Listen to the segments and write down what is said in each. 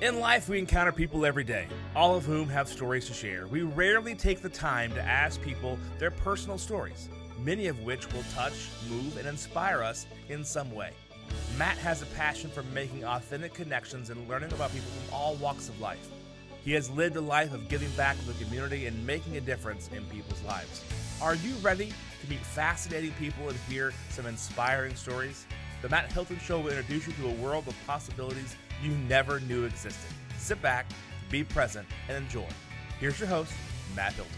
In life, we encounter people every day, all of whom have stories to share. We rarely take the time to ask people their personal stories, many of which will touch, move, and inspire us in some way. Matt has a passion for making authentic connections and learning about people from all walks of life. He has lived a life of giving back to the community and making a difference in people's lives. Are you ready to meet fascinating people and hear some inspiring stories? The Matt Hilton Show will introduce you to a world of possibilities you never knew existed. Sit back, be present, and enjoy. Here's your host, Matt Hilton.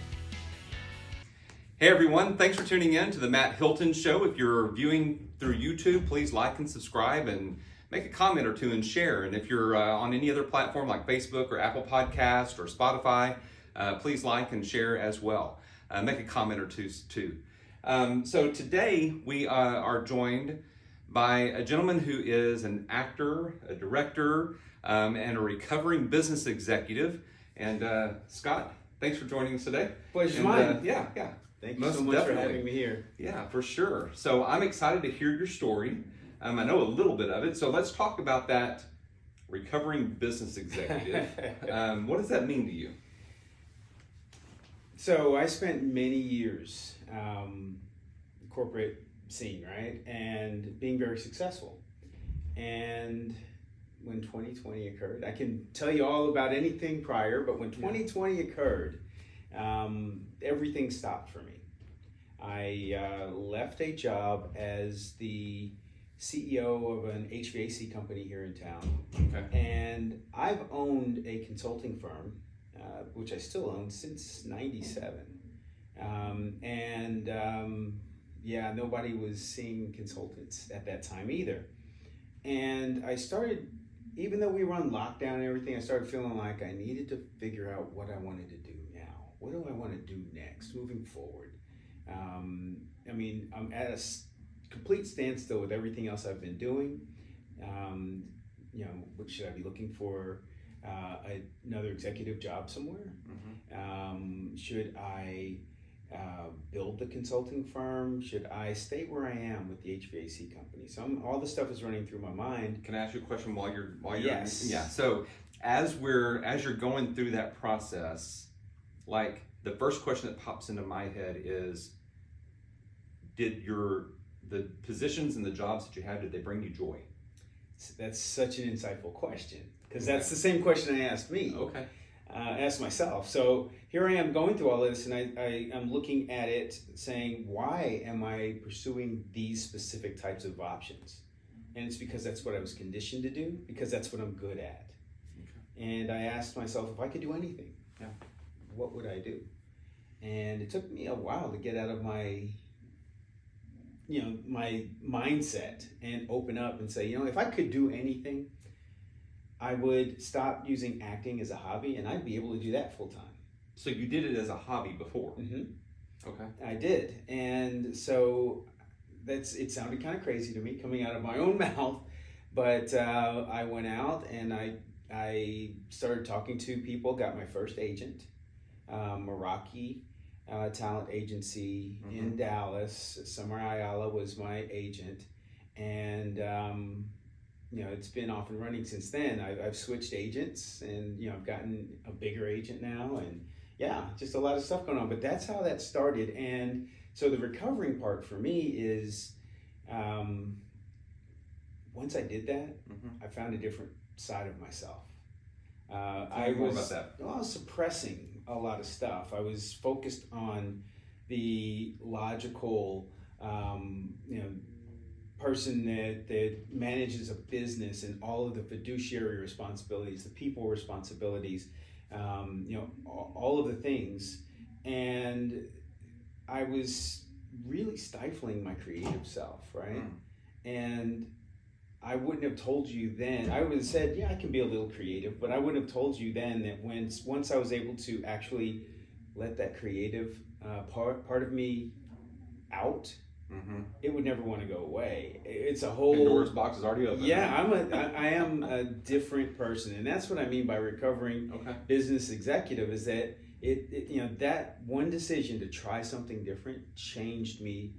Hey everyone, thanks for tuning in to the Matt Hilton Show. If you're viewing through YouTube, please like and subscribe and make a comment or two and share. And if you're on any other platform like Facebook or Apple Podcast or Spotify, please like and share as well. Make a comment or two too. So today we are joined by a gentleman who is an actor, a director, and a recovering business executive. And Scott, thanks for joining us today. Pleasure's mine. Yeah. Thank you so much for having me here. Yeah, for sure. So I'm excited to hear your story. I know a little bit of it. So let's talk about that recovering business executive. What does that mean to you? So I spent many years corporate scene, right? And being very successful. And when 2020 occurred, I can tell you all about anything prior, but when 2020 occurred, everything stopped for me. I left a job as the CEO of an HVAC company here in town. Okay. And I've owned a consulting firm, which I still own since 97. Nobody was seeing consultants at that time either. And I started, even though we were on lockdown and everything, I started feeling like I needed to figure out what I wanted to do now. What do I want to do next, moving forward? I'm at a complete standstill with everything else I've been doing. What should I be looking for? Another executive job somewhere? Mm-hmm. Should I build the consulting firm? Should I stay where I am with the HVAC company? So all this stuff is running through my mind. Can I ask you a question while you're Yes. Yeah. So as you're going through that process, like the first question that pops into my head is, did the positions and the jobs that you had, did they bring you joy? That's such an insightful question, because that's the same question I asked me. Okay. Asked myself. So here I am going through all this, and I'm looking at it saying, why am I pursuing these specific types of options? And it's because that's what I was conditioned to do, because that's what I'm good at. Okay. And I asked myself, if I could do anything, what would I do? And it took me a while to get out of my mindset and open up and say, if I could do anything, I would stop using acting as a hobby, and I'd be able to do that full time. So you did it as a hobby before? Mm-hmm. Okay. I did. And so it sounded kind of crazy to me coming out of my own mouth, but I went out and I started talking to people, got my first agent, Meraki talent agency in Dallas. Summer Ayala was my agent, and it's been off and running since then. I've switched agents, and I've gotten a bigger agent now, and just a lot of stuff going on. But that's how that started. And so the recovering part for me is, once I did that, I found a different side of myself. I was suppressing a lot of stuff. I was focused on the logical, person that manages a business and all of the fiduciary responsibilities, the people responsibilities, all of the things. And I was really stifling my creative self, right? And I wouldn't have told you then. I would have said, I can be a little creative, but I wouldn't have told you then that once I was able to actually let that creative part of me out, it would never want to go away. It's a whole Pandora's box is already open. Yeah, I am a different person, and that's what I mean by recovering business executive. Is that that one decision to try something different changed me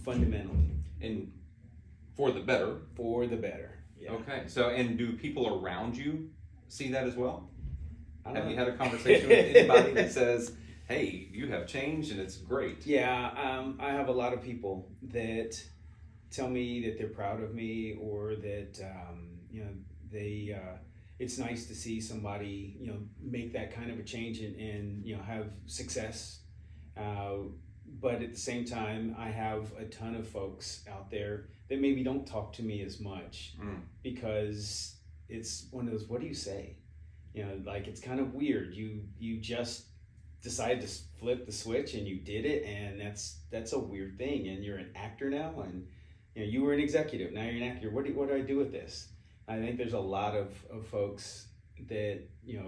fundamentally. And for the better. For the better. Yeah. Okay. So, and do people around you see that as well? Have know. you had a conversation with anybody that says, hey, you have changed and it's great? Yeah, I have a lot of people that tell me that they're proud of me, or that they. It's nice to see somebody make that kind of a change and have success. But at the same time, I have a ton of folks out there that maybe don't talk to me as much because it's one of those, what do you say? Like, it's kind of weird. You just decide to flip the switch and you did it, and that's a weird thing. And you're an actor now, and you were an executive, now you're an actor. What do I do with this? I think there's a lot of folks that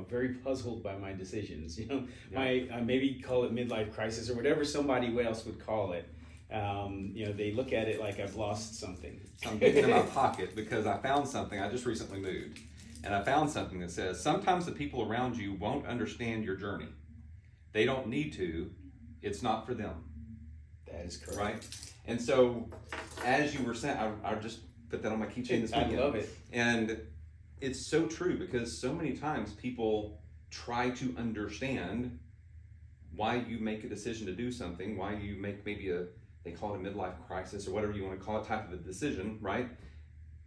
very puzzled by my decisions. I maybe call it midlife crisis or whatever somebody else would call it. They look at it like I've lost something. So I'm digging in my pocket because I found something. I just recently moved, and I found something that says sometimes the people around you won't understand your journey. They don't need to. It's not for them. That is correct. Right? And so, as you were saying, I just put that on my keychain this weekend. I love it. And it's so true, because so many times people try to understand why you make a decision to do something, why you make maybe they call it a midlife crisis or whatever you want to call it, type of a decision, right?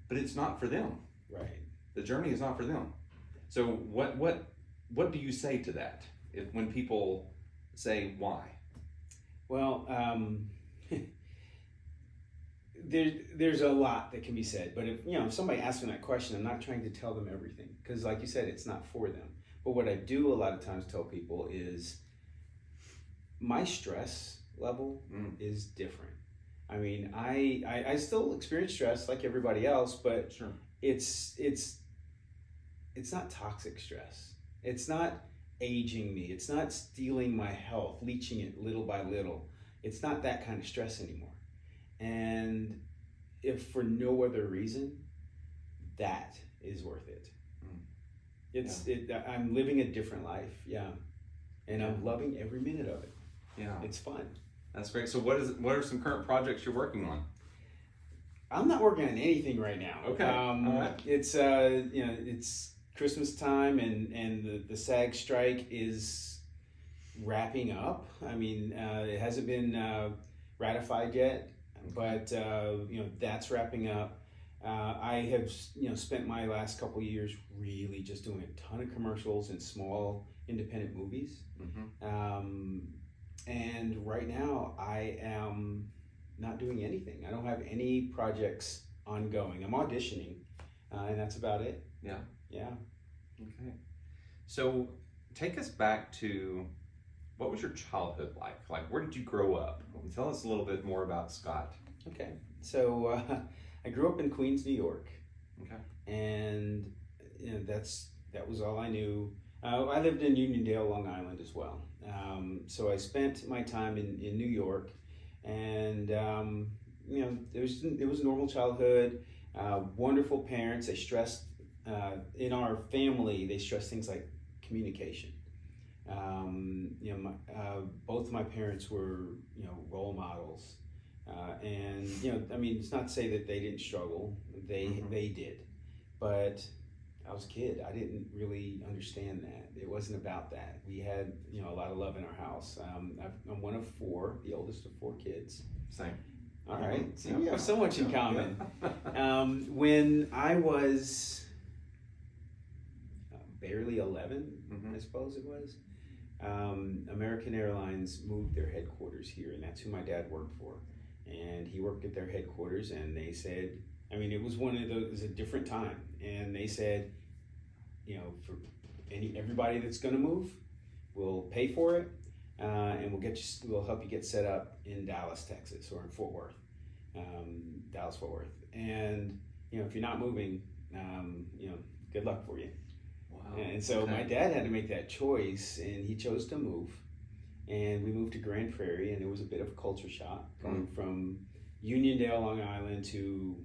But it's not for them. Right. The journey is not for them. So what do you say to that when people say why? Well, there's a lot that can be said, but if somebody asks me that question, I'm not trying to tell them everything, because like you said, it's not for them. But what I do a lot of times tell people is my stress level is different. I mean, I still experience stress like everybody else, but sure. It's not toxic stress. It's not aging me. It's not stealing my health, leeching it little by little. It's not that kind of stress anymore. And if for no other reason, that is worth it. I'm living a different life, and I'm loving every minute of it. Yeah, it's fun. That's great. So what are some current projects you're working on? I'm not working on anything right now. Okay. All right. It's it's Christmas time, and the SAG strike is wrapping up. I mean, it hasn't been ratified yet, but that's wrapping up. I have spent my last couple of years really just doing a ton of commercials and small independent movies. And right now I am not doing anything. I don't have any projects ongoing. I'm auditioning, and that's about it. Yeah. Okay. So take us back to, what was your childhood like? Like, where did you grow up? Tell us a little bit more about Scott. Okay. So I grew up in Queens, New York. Okay. And that was all I knew. I lived in Uniondale, Long Island as well. So I spent my time in New York, and it was a normal childhood. Wonderful parents. They stressed in our family. They stressed things like communication. Both of my parents were role models, and I mean, it's not to say that they didn't struggle. They did, but I was a kid. I didn't really understand that. It wasn't about that. We had a lot of love in our house. I'm one of four, the oldest of four kids. Same. All right, so Yeah. we have so much in common. Yeah. When I was barely 11, I suppose it was, American Airlines moved their headquarters here, and that's who my dad worked for. And he worked at their headquarters, and they said, I mean, it was a different time, and they said, for everybody that's going to move, we'll pay for it, and we'll help you get set up in Dallas, Texas, or in Fort Worth, Dallas, Fort Worth. And if you're not moving, good luck for you. Wow. And so my dad had to make that choice, and he chose to move. And we moved to Grand Prairie, and it was a bit of a culture shock going from Uniondale, Long Island, to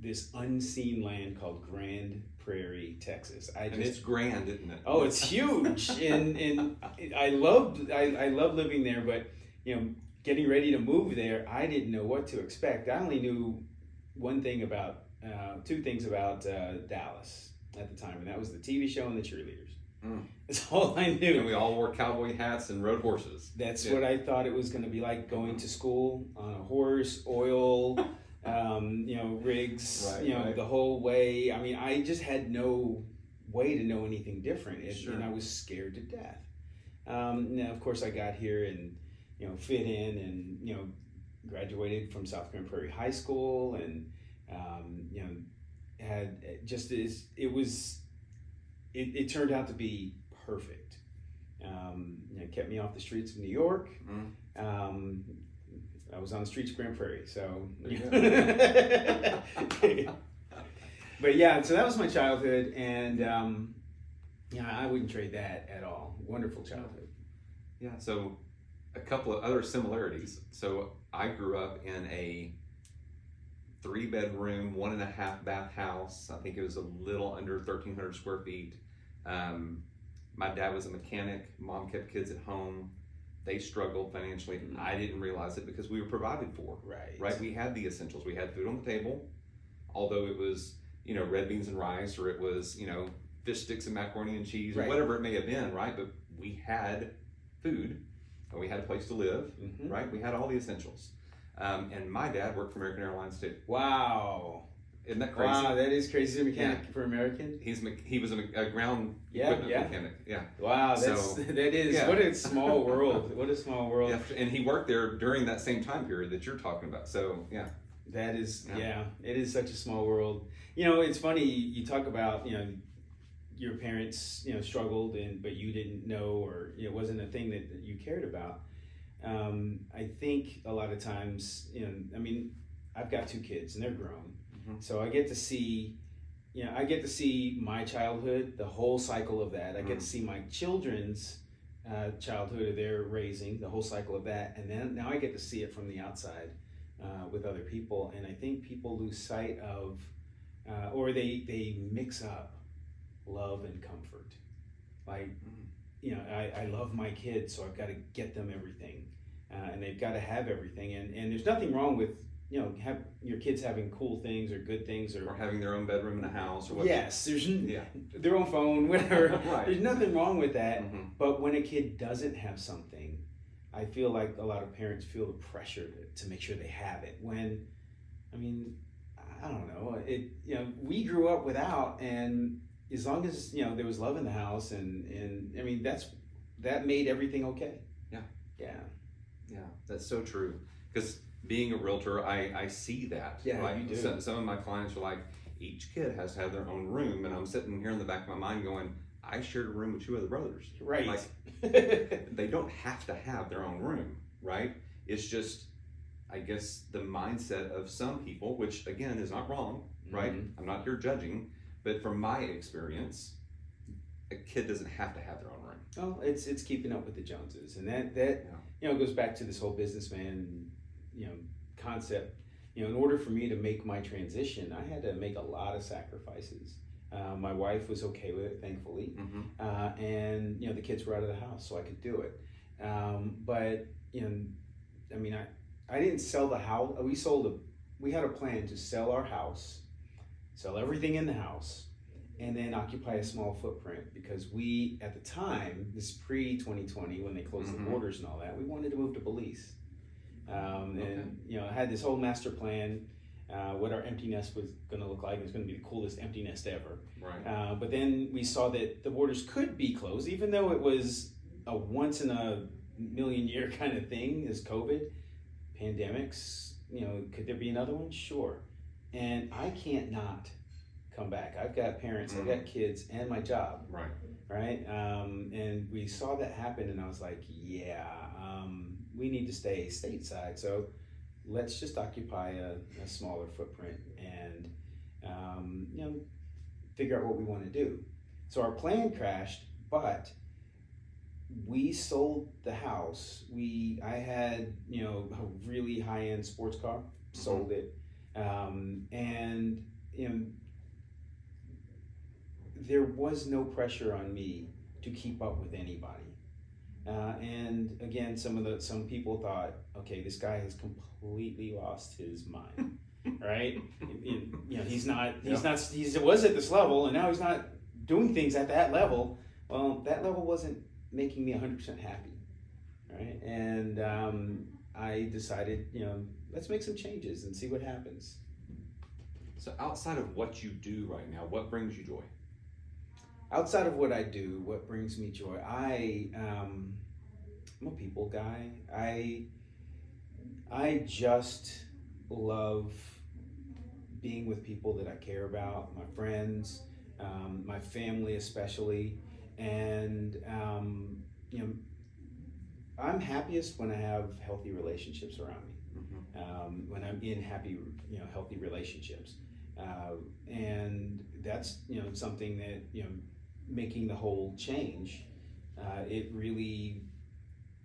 this unseen land called Grand Prairie, Texas. And it's grand, isn't it? Oh, it's huge, and I loved living there. But getting ready to move there, I didn't know what to expect. I only knew two things about Dallas. at the time, and that was the TV show and the cheerleaders. Mm. That's all I knew. And we all wore cowboy hats and rode horses. That's what I thought it was going to be like, going to school on a horse, oil, rigs, Right. the whole way. I mean, I just had no way to know anything different, and I was scared to death. Now, of course, I got here and fit in, and graduated from South Grand Prairie High School, and had just as it turned out to be perfect. It kept me off the streets of New York. I was on the streets of Grand Prairie, so. But yeah, so that was my childhood, and I wouldn't trade that at all. Wonderful childhood. Yeah, so a couple of other similarities. So I grew up in a 3-bedroom, 1.5 bath house. I think it was a little under 1,300 square feet. My dad was a mechanic. Mom kept kids at home. They struggled financially. I didn't realize it because we were provided for. Right. We had the essentials. We had food on the table, although it was red beans and rice, or it was fish sticks and macaroni and cheese, or whatever it may have been. Right. But we had food, and we had a place to live. Right. We had all the essentials. And my dad worked for American Airlines too. Wow. Isn't that crazy? Wow, that is crazy. Mechanic for American. He was a ground equipment mechanic. Yeah. Wow, that is what a small world. What a small world. Yeah, and he worked there during that same time period that you're talking about. So yeah. That is it is such a small world. It's funny you talk about your parents struggled but you didn't know, or it wasn't a thing that you cared about. I think a lot of times I've got 2 kids and they're grown. So I get to see, my childhood, the whole cycle of that. I get to see my children's childhood, they're raising, the whole cycle of that, and then now I get to see it from the outside with other people. And I think people lose sight of, or they mix up love and comfort. Like, I love my kids, so I've got to get them everything, and they've got to have everything. And there's nothing wrong with have your kids having cool things or good things, or having their own bedroom in a house, or whatever. Yes, there's their own phone, whatever. Right. There's nothing wrong with that. But when a kid doesn't have something, I feel like a lot of parents feel the pressure to make sure they have it. When, I don't know. We grew up without, and as long as there was love in the house, and that made everything okay. Yeah, that's so true. Because being a realtor, I see that. Yeah, right? you do. Some of my clients are like, each kid has to have their own room, and I'm sitting here in the back of my mind going, I shared a room with 2 other brothers. Right. Like, they don't have to have their own room, right? It's just, I guess, the mindset of some people, which again is not wrong, right? I'm not here judging, but from my experience, a kid doesn't have to have their own room. Oh, it's keeping up with the Joneses, and that goes back to this whole businessman concept. In order for me to make my transition, I had to make a lot of sacrifices. My wife was okay with it, thankfully, and the kids were out of the house, so I could do it. But I didn't sell the house. We had a plan to sell our house, sell everything in the house, and then occupy a small footprint, because we, at the time, this is pre-2020, when they closed the borders and all that, we wanted to move to Belize. And I had this whole master plan, what our empty nest was going to look like. It was going to be the coolest empty nest ever. Right. But then we saw that the borders could be closed, even though it was a once in a million year kind of thing, is COVID, pandemics. Could there be another one? Sure. And I can't not come back. I've got parents, I've got kids, and my job. Right. And we saw that happen, and I was like, we need to stay stateside, so let's just occupy a smaller footprint and figure out what we want to do. So our plan crashed, but we sold the house. I had a really high-end sports car, sold it, and there was no pressure on me to keep up with anybody. And again, some people thought, okay, this guy has completely lost his mind. right? He's not, he was at this level, and now he's not doing things at that level. Well, that level wasn't making me 100% happy, right? And I decided, let's make some changes and see what happens. So outside of what you do right now, what brings you joy? Outside of what I do, what brings me joy? I'm a people guy. I just love being with people that I care about, my friends, my family especially, and I'm happiest when I have healthy relationships around me. When I'm in happy, healthy relationships, and that's something that making the whole change. It really,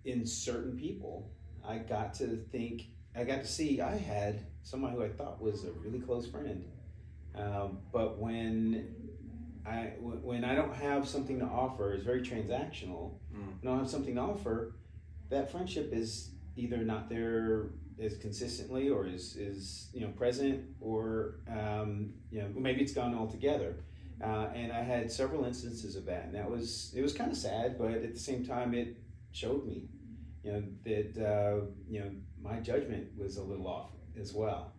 in certain people, I got to see I had someone who I thought was a really close friend, but when I don't have something to offer, it's very transactional. When I don't have something to offer, that friendship is either not there as consistently, or is present, or maybe it's gone altogether. And I had several instances of that, and it was kind of sad, but at the same time, it showed me, that my judgment was a little off as well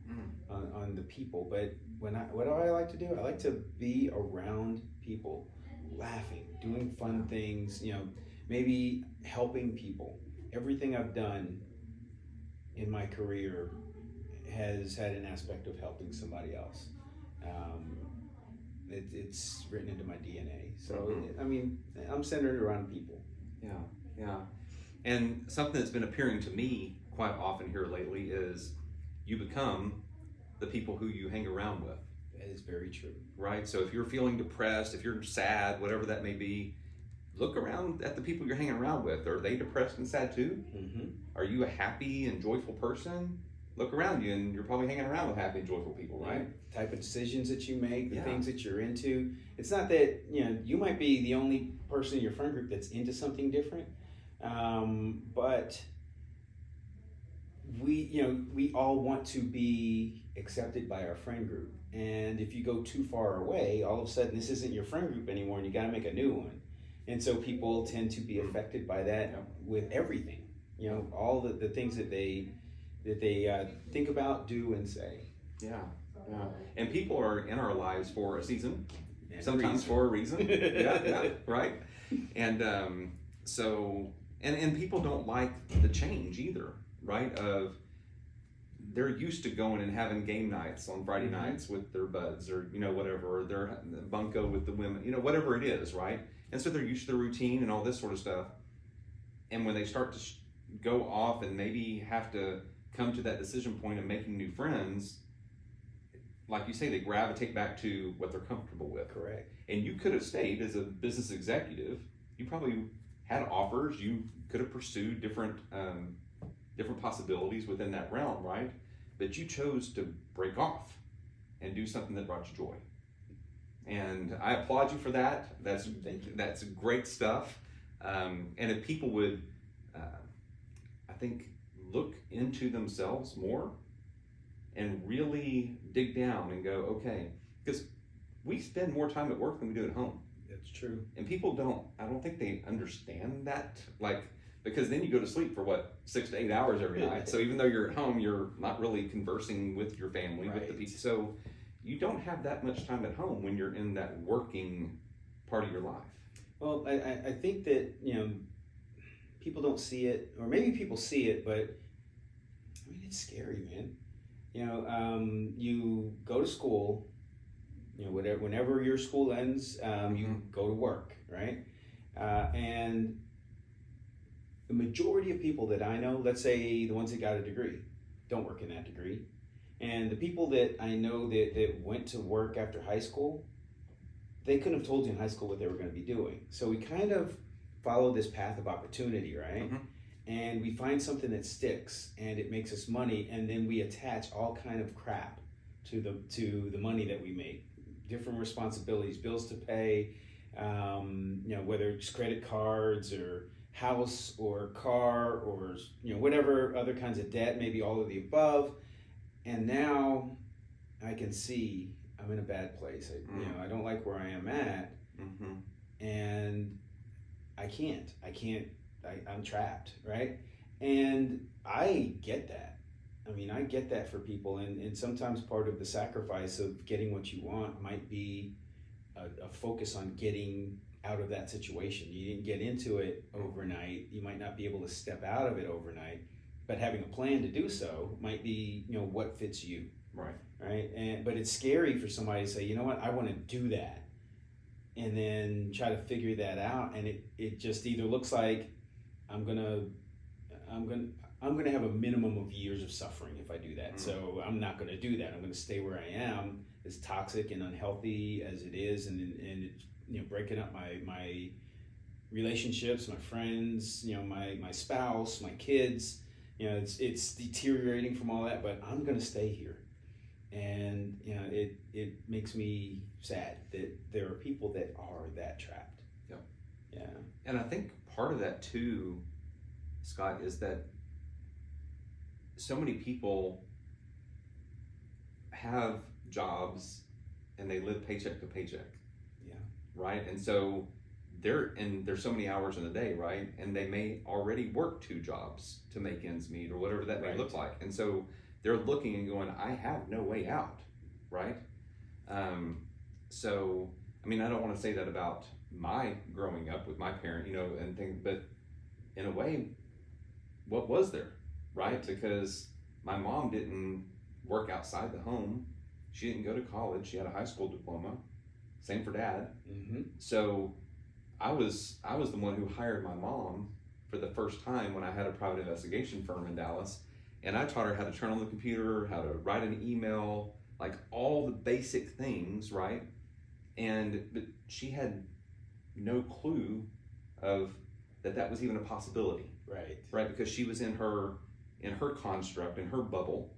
on the people. But what do I like to do? I like to be around people, laughing, doing fun things, maybe helping people. Everything I've done in my career has had an aspect of helping somebody else. It's written into my DNA. So, I'm centered around people. Yeah. And something that's been appearing to me quite often here lately is you become the people who you hang around with. That is very true. Right? So if you're feeling depressed, if you're sad, whatever that may be, look around at the people you're hanging around with. Are they depressed and sad too? Mm-hmm. Are you a happy and joyful person? Look around you, and you're probably hanging around with happy and joyful people, right? Type of decisions that you make, the things that you're into. It's not that you might be the only person in your friend group that's into something different, but we all want to be accepted by our friend group. And if you go too far away, all of a sudden this isn't your friend group anymore, and you got to make a new one. And so people tend to be affected by that with everything. All the things that they think about, do, and say. Yeah. And people are in our lives for a season, and sometimes for a reason. Yeah, right. And so people don't like the change either, right? They're used to going and having game nights on Friday nights with their buds, or whatever, or their bunco with the women, whatever it is, right? And so they're used to the routine and all this sort of stuff. And when they start to go off and maybe have to come to that decision point of making new friends, like you say, they gravitate back to what they're comfortable with. Correct. And you could have stayed as a business executive. You probably had offers. You could have pursued different possibilities within that realm, right? But you chose to break off and do something that brought you joy. And I applaud you for that. That's great stuff. And if people would, I think, look into themselves more and really dig down and go, okay, because we spend more time at work than we do at home. That's true. And people I don't think they understand that, because then you go to sleep for 6 to 8 hours every night. So even though you're at home, you're not really conversing with your family, with the people. So you don't have that much time at home when you're in that working part of your life. Well, I think that, people don't see it, or maybe people see it, but it's scary, man. You go to school, whenever your school ends, you go to work, right? And the majority of people that I know, let's say the ones that got a degree, don't work in that degree. And the people that I know that went to work after high school, they couldn't have told you in high school what they were going to be doing. So we kind of follow this path of opportunity, right? Mm-hmm. And we find something that sticks and it makes us money, and then we attach all kind of crap to the money that we make. Different responsibilities, bills to pay, whether it's credit cards or house or car or whatever other kinds of debt, maybe all of the above. And now I can see I'm in a bad place. I don't like where I am at, and I'm trapped, right? And I get that. I mean, I get that for people, and sometimes part of the sacrifice of getting what you want might be a focus on getting out of that situation. You didn't get into it overnight. You might not be able to step out of it overnight, but having a plan to do so might be, what fits you. Right. But it's scary for somebody to say, you know what, I want to do that, and then try to figure that out, and it just either looks like I'm gonna have a minimum of years of suffering if I do that. So I'm not gonna do that. I'm gonna stay where I am, as toxic and unhealthy as it is, and it's, breaking up my relationships, my friends, my spouse, my kids. It's deteriorating from all that, but I'm gonna stay here. And it makes me sad that there are people that are that trapped. Yeah. And I think part of that too, Scott, is that so many people have jobs and they live paycheck to paycheck. Yeah. Right? And so there's so many hours in a day, right? And they may already work 2 jobs to make ends meet or whatever that may look like. And so they're looking and going, I have no way out, right? So, I mean, I don't want to say that about my growing up with my parent, and things, but in a way, what was there, right? Because my mom didn't work outside the home. She didn't go to college. She had a high school diploma. Same for Dad. So I was the one who hired my mom for the first time when I had a private investigation firm in Dallas. And I taught her how to turn on the computer, how to write an email, like all the basic things, right? But she had no clue of that was even a possibility. Right? Because she was in her construct, in her bubble,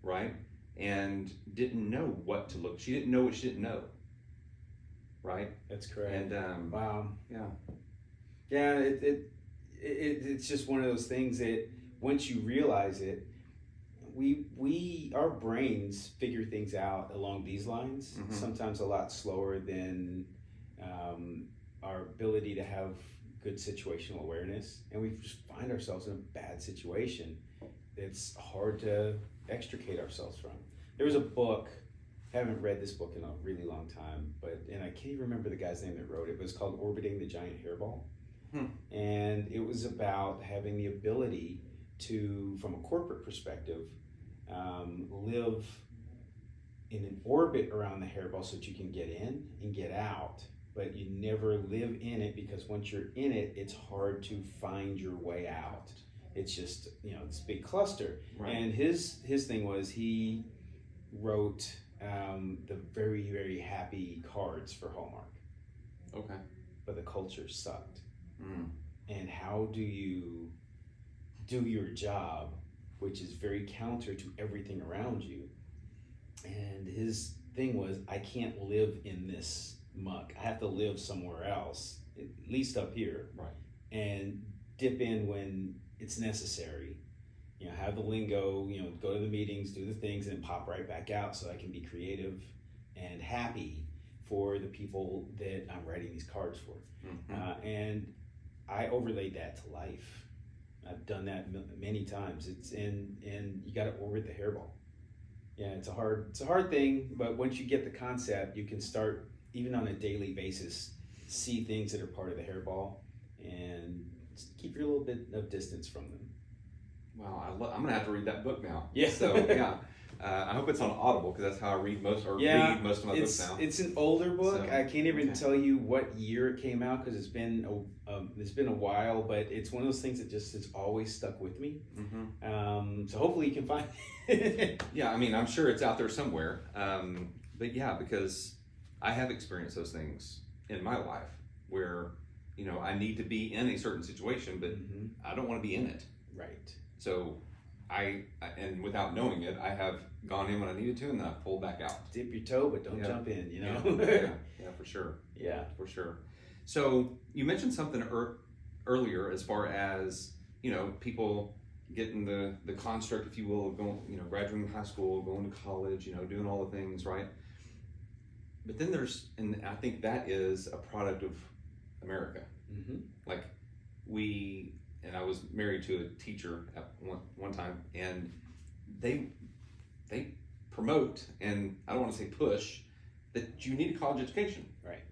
right? And didn't know what to look. She didn't know what she didn't know. Right? That's correct. And wow. Yeah. Yeah, it's just one of those things that once you realize it, our brains figure things out along these lines, sometimes a lot slower than our ability to have good situational awareness, and we just find ourselves in a bad situation that's hard to extricate ourselves from. There was a book, haven't read this book in a really long time, and I can't even remember the guy's name that wrote it, but it's called Orbiting the Giant Hairball. And it was about having the ability to, from a corporate perspective, live in an orbit around the hairball so that you can get in and get out, but you never live in it, because once you're in it, it's hard to find your way out. It's just, it's a big cluster. Right. And his thing was, he wrote the very, very happy cards for Hallmark. Okay. But the culture sucked. And how do you do your job, which is very counter to everything around you? And his thing was, I can't live in this muck. I have to live somewhere else, at least up here. Right. And dip in when it's necessary. Have the lingo, go to the meetings, do the things, and pop right back out so I can be creative and happy for the people that I'm writing these cards for. And I overlaid that to life. I've done that many times. And you got to orbit the hairball. Yeah, it's a hard thing, but once you get the concept, you can start, even on a daily basis, see things that are part of the hairball and keep your little bit of distance from them. Wow, I'm gonna have to read that book now. Yeah. So yeah, I hope it's on Audible, because that's how I read most of my books now. It's an older book. So, I can't even tell you what year it came out, because it's been a while. But it's one of those things that just has always stuck with me. So hopefully you can find it. Yeah, I mean, I'm sure it's out there somewhere. But yeah, because I have experienced those things in my life where I need to be in a certain situation, but I don't want to be in it. Right. So and without knowing it, I have gone in when I needed to, and then I pulled back out. Dip your toe, but don't jump in, Yeah, for sure. Yeah. For sure. So you mentioned something earlier as far as, people getting the construct, if you will, of going, graduating high school, going to college, doing all the things, right? But then and I think that is a product of America. Mm-hmm. Like and I was married to a teacher at one time, and they promote, and I don't want to say push, that you need a college education. Right.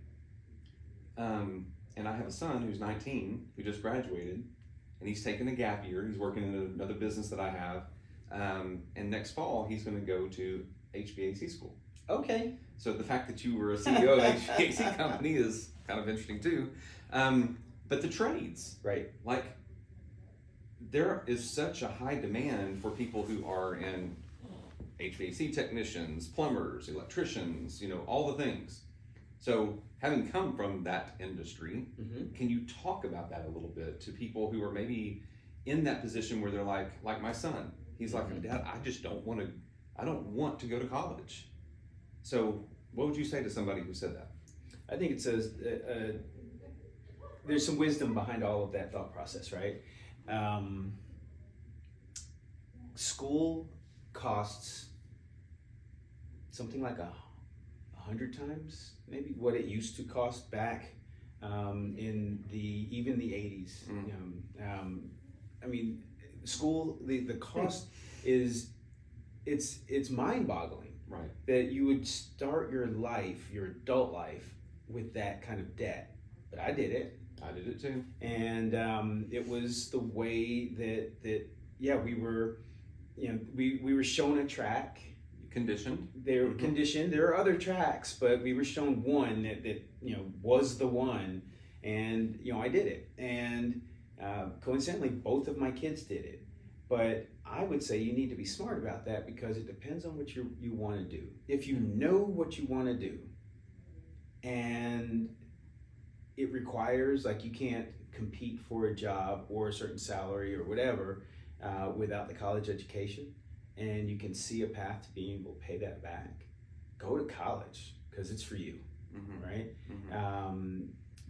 And I have a son who's 19 who just graduated, and he's taking a gap year. He's working in another business that I have, and next fall he's going to go to HVAC school. Okay. So the fact that you were a CEO of an HVAC company is kind of interesting too. But the trades, right? Like, there is such a high demand for people who are in HVAC technicians, plumbers, electricians, all the things. So having come from that industry, mm-hmm. can you talk about that a little bit to people who are maybe in that position where they're like my son? He's like, mm-hmm. Dad, I don't want to go to college. So what would you say to somebody who said that? I think it's there's some wisdom behind all of that thought process, right? School costs something like 100 times maybe what it used to cost back in even the 80s. Mm. I mean, school, the cost is it's mind-boggling. Right. That you would start your adult life, with that kind of debt. But I did it. I did it too. And it was the way that we were, we were shown a track. Conditioned. They were conditioned. There are other tracks, but we were shown one that was the one. And, I did it. And coincidentally, both of my kids did it. But I would say you need to be smart about that, because it depends on what you want to do. If you know what you want to do, and it requires, like, you can't compete for a job or a certain salary or whatever without the college education, and you can see a path to being able to pay that back, go to college, because it's for you, right? Mm-hmm.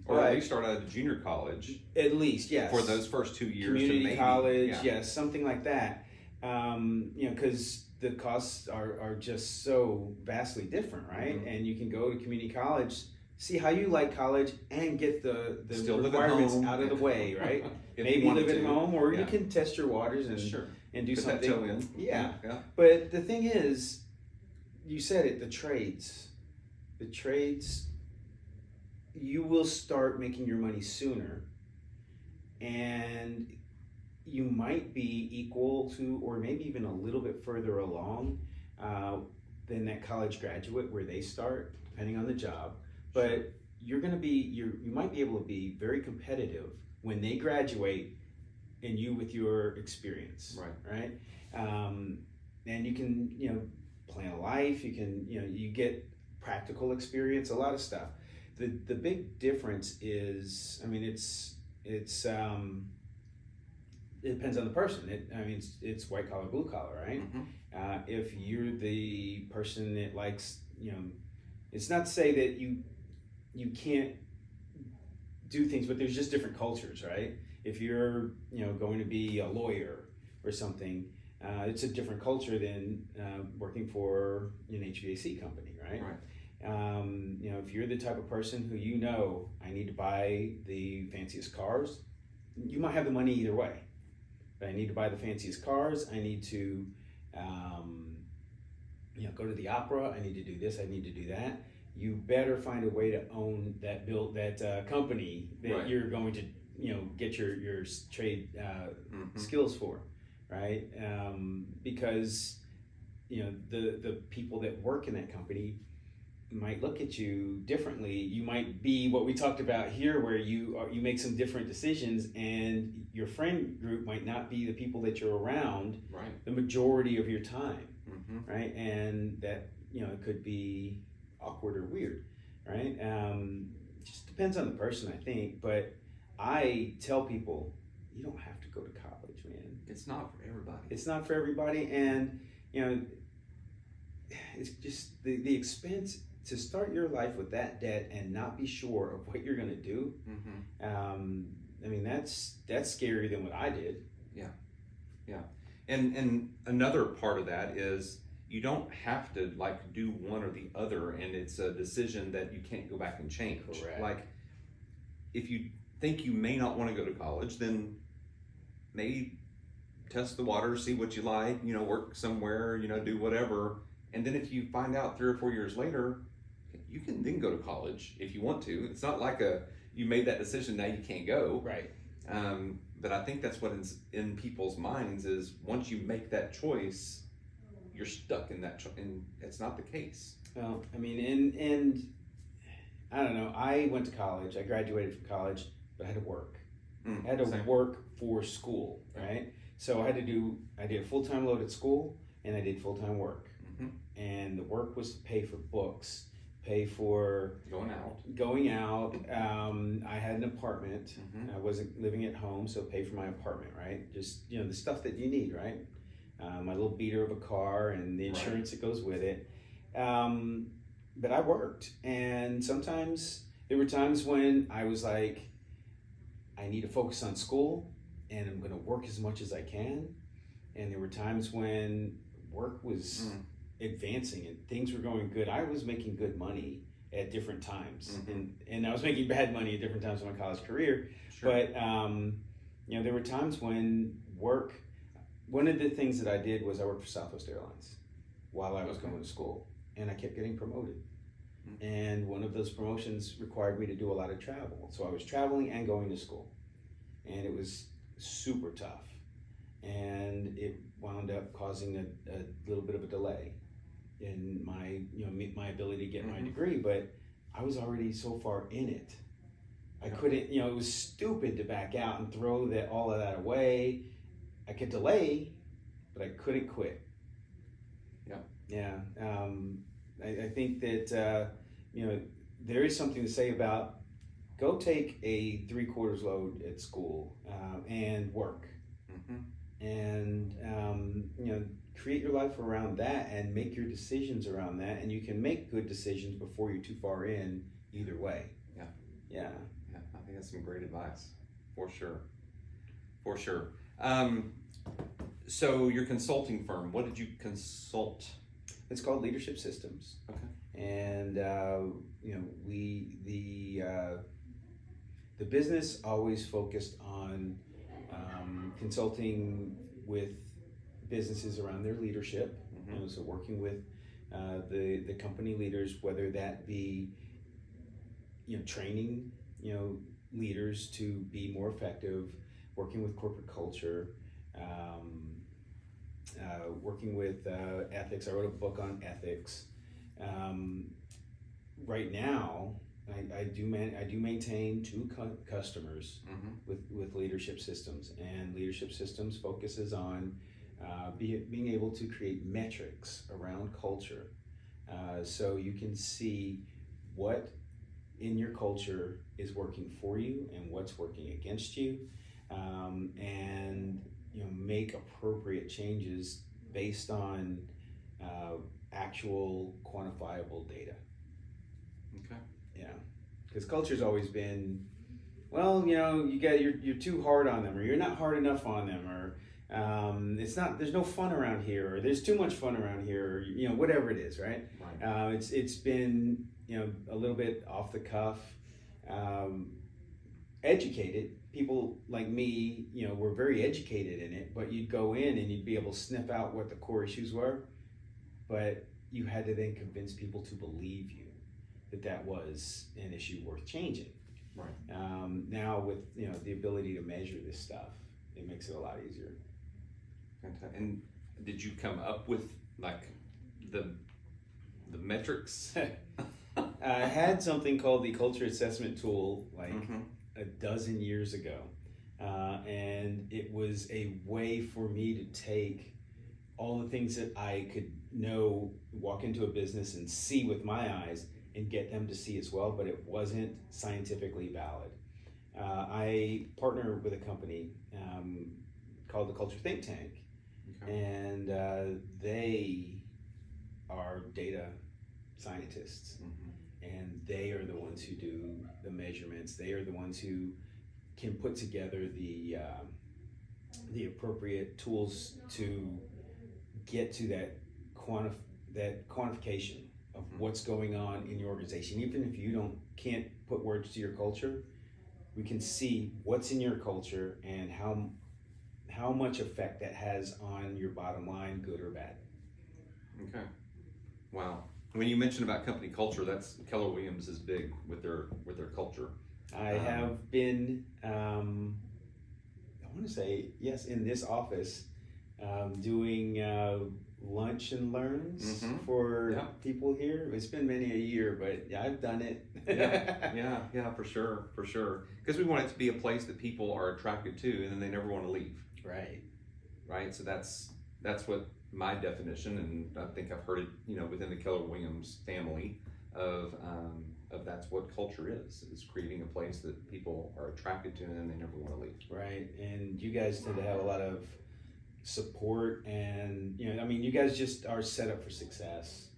Or at least start out at junior college. At least, yes. For those first 2 years. Community college, yes, something like that. Because the costs are just so vastly different, right? Mm-hmm. And you can go to community college, see how you like college, and get the Still requirements out of the way, right? Maybe live at home, or you can test your waters and do Put something. That toe in. Yeah. Yeah. But the thing is, you said it, the trades, you will start making your money sooner, and you might be equal to, or maybe even a little bit further along than that college graduate where they start, depending on the job. But you might be able to be very competitive when they graduate, and you with your experience, right? And you can, plan a life. You can, you get practical experience, a lot of stuff. The big difference is, I mean, it depends on the person. It's white collar, blue collar, right? Mm-hmm. If you're the person that likes, it's not to say that you can't do things, but there's just different cultures, right? If you're, going to be a lawyer or something, it's a different culture than working for an HVAC company, right? Right. If you're the type of person who I need to buy the fanciest cars, you might have the money either way. But I need to buy the fanciest cars. I need to, go to the opera. I need to do this. I need to do that. You better find a way to own that company that you're going to, get your trade skills for, right? Because the people that work in that company might look at you differently. You might be what we talked about here, where you make some different decisions, and your friend group might not be the people that you're around the majority of your time, right? And that it could be awkward or weird, right? Just depends on the person, I think. But I tell people, you don't have to go to college, man. It's not for everybody. It's not for everybody, and it's just the expense to start your life with that debt and not be sure of what you're going to do. Mm-hmm. That's scarier than what I did. Yeah. Yeah. And another part of that is you don't have to like do one or the other, and it's a decision that you can't go back and change. Correct. Like if you think you may not want to go to college, then maybe test the water, see what you like, work somewhere, do whatever. And then if you find out 3 or 4 years later, you can then go to college if you want to. It's not like you made that decision, now you can't go. Right. But I think that's what is in people's minds is once you make that choice, you're stuck in that and it's not the case. Well, I mean, and I don't know. I went to college. I graduated from college, but I had to work. I had to work for school, right? So I did a full-time load at school, and I did full-time work. And the work was to pay for books, pay for going out. I had an apartment. I wasn't living at home, so pay for my apartment, right? Just, the stuff that you need, right? My little beater of a car and the insurance that goes with it. But I worked, and sometimes there were times when I was like, I need to focus on school, and I'm going to work as much as I can. And there were times when work was advancing and things were going good. I was making good money at different times, and I was making bad money at different times in my college career. Sure. But there were times when work. One of the things that I did was I worked for Southwest Airlines while I was going to school, and I kept getting promoted. And one of those promotions required me to do a lot of travel. So I was traveling and going to school. And it was super tough. And it wound up causing a little bit of a delay in my ability to get my degree. But I was already so far in it. I couldn't, it was stupid to back out and throw all of that away. I could delay, but I couldn't quit. Yeah. I think that there is something to say about go take a 3/4 load at school and work, and create your life around that and make your decisions around that, and you can make good decisions before you're too far in either way. Yeah. I think that's some great advice, for sure. So your consulting firm, what did you consult? It's called Leadership Systems. Okay. And the business always focused on consulting with businesses around their leadership. So working with the company leaders, whether that be training leaders to be more effective, working with corporate culture. Working with ethics. I wrote a book on ethics. Right now, I do maintain 2 customers with Leadership Systems, and Leadership Systems focuses on being able to create metrics around culture, so you can see what in your culture is working for you and what's working against you, and make appropriate changes based on actual quantifiable data. Okay. Yeah, because culture's always been, you're too hard on them, or you're not hard enough on them, or there's no fun around here, or there's too much fun around here, or whatever it is, right? It's been a little bit off the cuff, educated. People like me, were very educated in it, but you'd go in and you'd be able to sniff out what the core issues were, but you had to then convince people to believe you that was an issue worth changing. Right. Now with the ability to measure this stuff, it makes it a lot easier. Fantastic. And did you come up with like the metrics? I had something called the culture assessment tool a dozen years ago, and it was a way for me to take all the things that I could walk into a business and see with my eyes and get them to see as well, but it wasn't scientifically valid. I partner with a company called the Culture Think Tank, and they are data scientists. And they are the ones who do the measurements. They are the ones who can put together the the appropriate tools to get to that quantification of what's going on in your organization. Even if you can't put words to your culture, we can see what's in your culture and how much effect that has on your bottom line, good or bad. Okay. Wow. When you mentioned about company culture, that's Keller Williams is big with their culture. I have been, I want to say, yes, in this office, doing lunch and learns for people here. It's been many a year, but I've done it. yeah, for sure. Because we want it to be a place that people are attracted to, and then they never want to leave. Right. So that's what my definition, and I think I've heard it, within the Keller Williams family of that's what culture is creating a place that people are attracted to, and then they never want to leave. Right. And you guys tend to have a lot of support, and you guys just are set up for success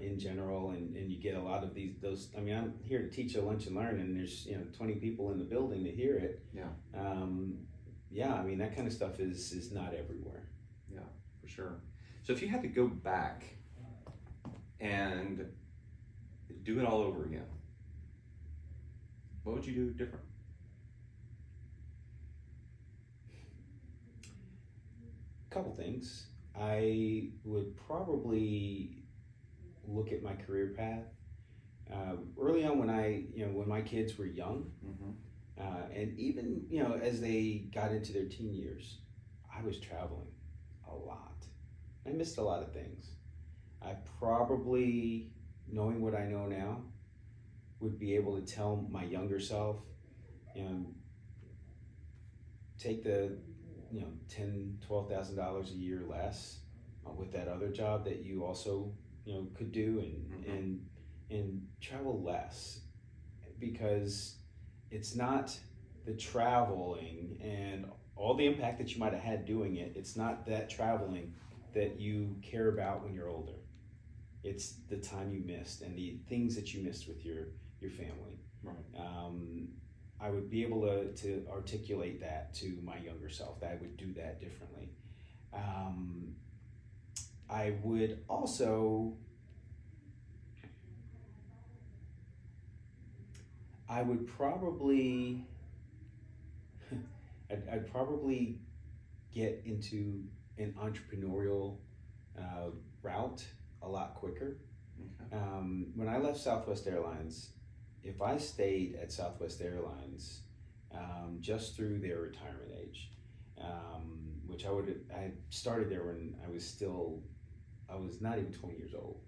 in general, and you get a lot of those. I'm here to teach a lunch and learn, and there's 20 people in the building to hear it. That kind of stuff is not everywhere. Yeah, for sure. So if you had to go back and do it all over again, what would you do different? Couple things. I would probably look at my career path early on when my kids were young, and even as they got into their teen years. I was traveling a lot. I missed a lot of things. I probably, knowing what I know now, would be able to tell my younger self, take the $10,000-$12,000 a year less with that other job that you also could do, and travel less, because it's not the traveling and all the impact that you might have had doing it. It's not that traveling that you care about when you're older. It's the time you missed and the things that you missed with your family. Right. I would be able to articulate that to my younger self, that I would do that differently. I would also, I'd probably get into an entrepreneurial route a lot quicker. Okay. When I left Southwest Airlines, if I stayed at Southwest Airlines just through their retirement age, which I started there when I was not even 20 years old.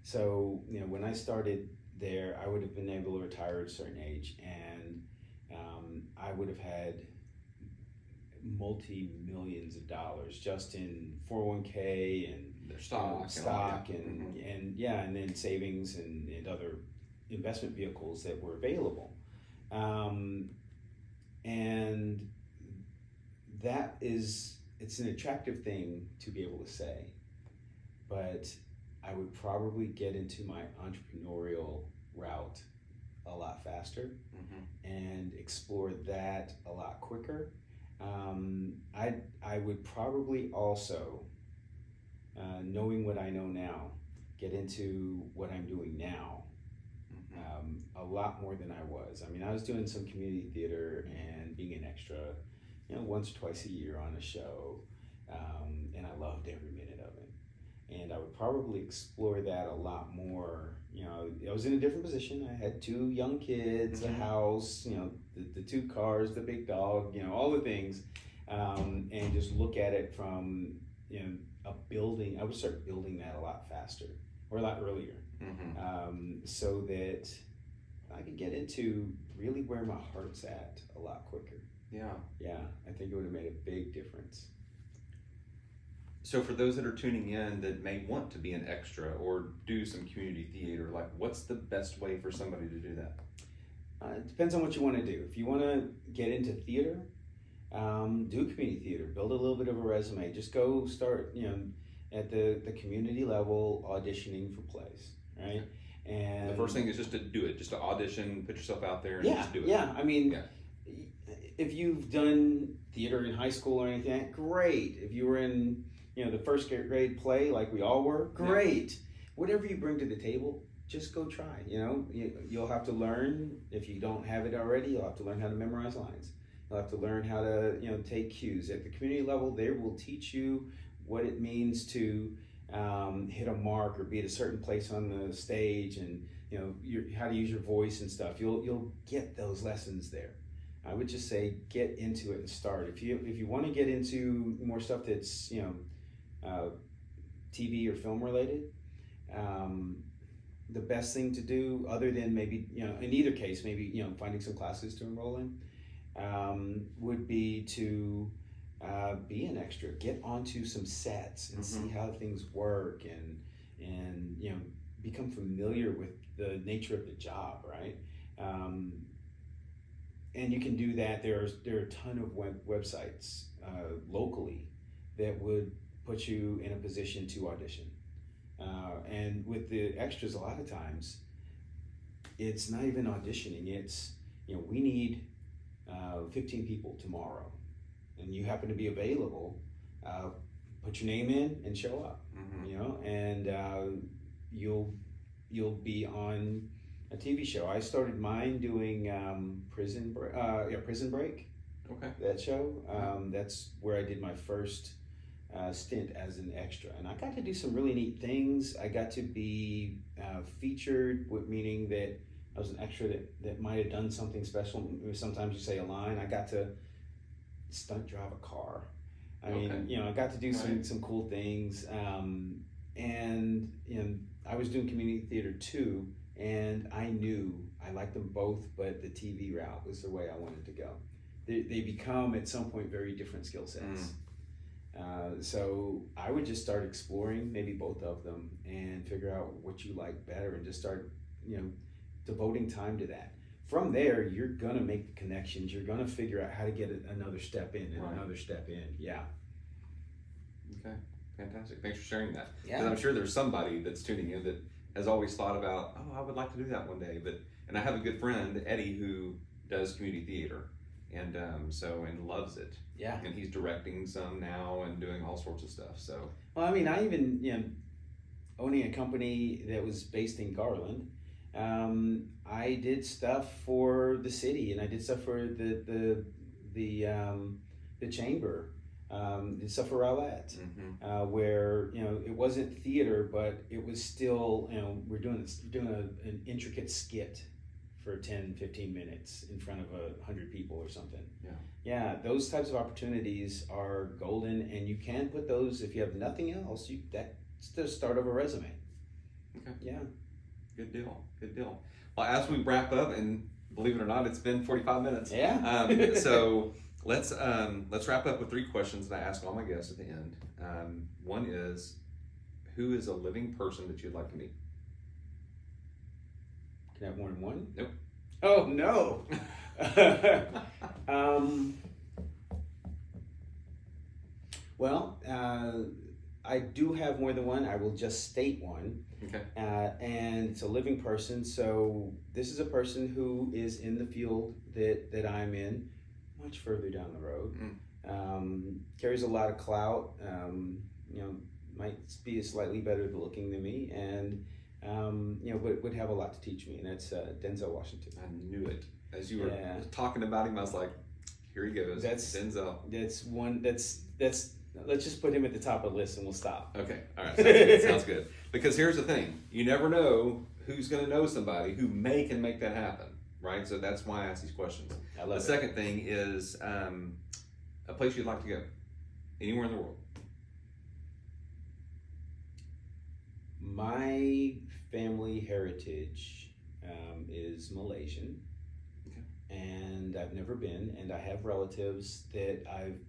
So when I started there, I would have been able to retire at a certain age, and I would have had multi-millions of dollars just in 401k and their stock and then savings and other investment vehicles that were available, and it's an attractive thing to be able to say, but I would probably get into my entrepreneurial route a lot faster and explore that a lot quicker. I would probably also, knowing what I know now, get into what I'm doing now a lot more than I was. I was doing some community theater and being an extra, once or twice a year on a show, and I loved every minute of it. And I would probably explore that a lot more. I was in a different position. I had 2 young kids, a house, the 2 cars, the big dog, all the things, and just look at it from, a building. I would start building that a lot faster or a lot earlier, so that I could get into really where my heart's at a lot quicker. Yeah, I think it would have made a big difference. So for those that are tuning in that may want to be an extra or do some community theater, what's the best way for somebody to do that? It depends on what you want to do. If you want to get into theater, do community theater. Build a little bit of a resume. Just go start, at the community level, auditioning for plays, right? And the first thing is just to do it, just to audition, put yourself out there, and just do it. if you've done theater in high school or anything, great. If you were in the first grade play like we all were, great. Yeah. Whatever you bring to the table, just go try. You'll have to learn. If you don't have it already, you'll have to learn how to memorize lines. You'll have to learn how to take cues. At the community level, they will teach you what it means to hit a mark or be at a certain place on the stage, and how to use your voice and stuff. You'll get those lessons there. I would just say get into it and start. If you want to get into more stuff that's TV or film related, the best thing to do, other than maybe in either case maybe finding some classes to enroll in, would be to be an extra, get onto some sets and see how things work, and become familiar with the nature of the job, right? And you can do that. There are a ton of websites locally that would put you in a position to audition. And with the extras, a lot of times, it's not even auditioning. It's, we need 15 people tomorrow, and you happen to be available. Put your name in and show up. And you'll be on a TV show. I started mine doing Prison Break. Okay. That show. That's where I did my first stint as an extra, and I got to do some really neat things. I got to be featured, meaning that I was an extra that might have done something special. Sometimes you say a line. I got to stunt drive a car. I mean, I got to do some cool things. And I was doing community theater too, and I knew I liked them both, but the TV route was the way I wanted to go. They become at some point very different skill sets. So I would just start exploring maybe both of them and figure out what you like better, and just start devoting time to that. From there, you're gonna make the connections. You're gonna figure out how to get another step in and another step in. Yeah. Okay, fantastic. Thanks for sharing that. Yeah. Because I'm sure there's somebody that's tuning in that has always thought about, I would like to do that one day. And I have a good friend, Eddie, who does community theater, and loves it. Yeah. And he's directing some now and doing all sorts of stuff. So. Well, I mean, I even owning a company that was based in Garland. I did stuff for the city, and I did stuff for the chamber, did stuff for Rowlett, where it wasn't theater, but it was still we're doing an intricate skit for 10-15 minutes in front of 100 people or something. Yeah, those types of opportunities are golden, and you can put those, if you have nothing else, that's the start of a resume. Okay. Yeah. Good deal. Well, as we wrap up, and believe it or not, it's been 45 minutes. Yeah. So let's wrap up with 3 questions that I ask all my guests at the end. One is, who is a living person that you'd like to meet? Can I have more than one? Nope. Oh no. Well, I do have more than one. I will just state one. Okay. And it's a living person. So this is a person who is in the field that I'm in, much further down the road. Carries a lot of clout. Might be slightly better looking than me, and would have a lot to teach me. And that's Denzel Washington. I knew it. As you were talking about him, I was like, here he goes. That's Denzel. That's one. That's. Let's just put him at the top of the list, and we'll stop. Okay. All right. Sounds good. Because here's the thing: you never know who's going to know somebody who can make that happen, right? So that's why I ask these questions. I love it. The second thing is a place you'd like to go, anywhere in the world. My family heritage is Malaysian, and I've never been, and I have relatives that I've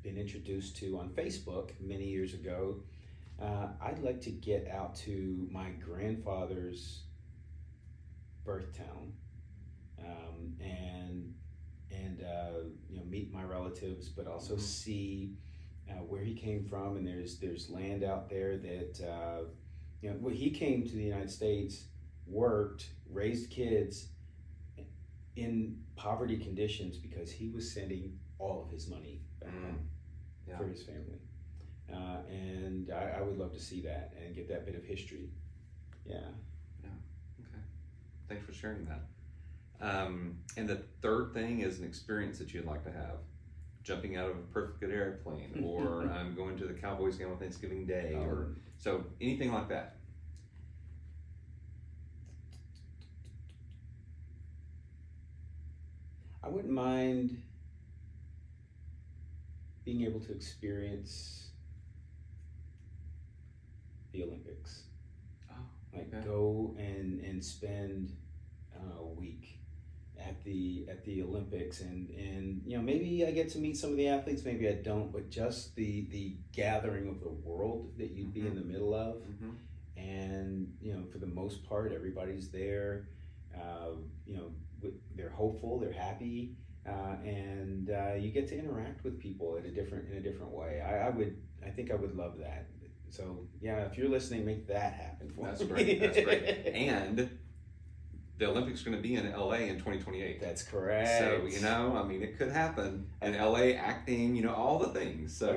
been introduced to on Facebook many years ago. I'd like to get out to my grandfather's birth town, and meet my relatives, but also see where he came from. And there's land out there that he came to the United States, worked, raised kids, in poverty conditions because he was sending all of his money back home for his family. And I would love to see that and get that bit of history. Yeah. Okay. Thanks for sharing that. And the third thing is an experience that you'd like to have. Jumping out of a perfect good airplane, or going to the Cowboys game on Thanksgiving Day, or so anything like that. I wouldn't mind being able to experience the Olympics. Like go and spend a week at the Olympics, and you know, maybe I get to meet some of the athletes, maybe I don't, but just the gathering of the world that you'd be in the middle of, and you know, for the most part, everybody's there. You know, they're hopeful, they're happy, and you get to interact with people in a different way. I think I would love that. So yeah, if you're listening, make that happen for me. That's great. That's great. And the Olympics are going to be in LA in 2028. That's correct. So, you know, I mean, it could happen. And LA acting, you know, all the things. So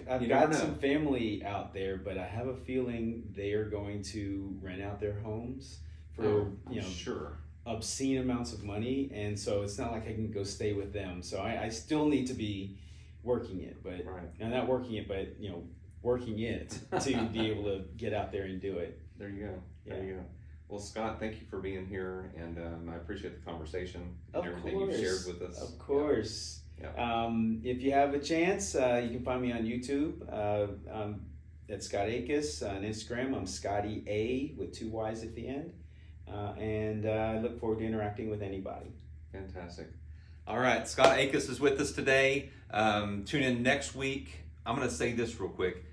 I've got some family out there, but I have a feeling they are going to rent out their homes for, you know, obscene amounts of money. And so it's not like I can go stay with them. So I still need to be working it, but I'm not working it, but, you know, working it to be able to get out there and do it. There you go. There you go. Well, Scott, thank you for being here, and I appreciate the conversation and everything you've shared with us. Of course. Yeah. If you have a chance, you can find me on YouTube. That's Scott Acus. On Instagram, I'm Scotty A with 2 Y's at the end. And I look forward to interacting with anybody. Fantastic. All right, Scott Acus is with us today. Tune in next week. I'm going to say this real quick.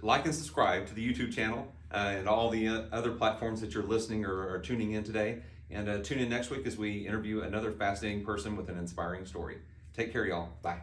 Like and subscribe to the YouTube channel and all the other platforms that you're listening or tuning in today. And tune in next week as we interview another fascinating person with an inspiring story. Take care, y'all. Bye.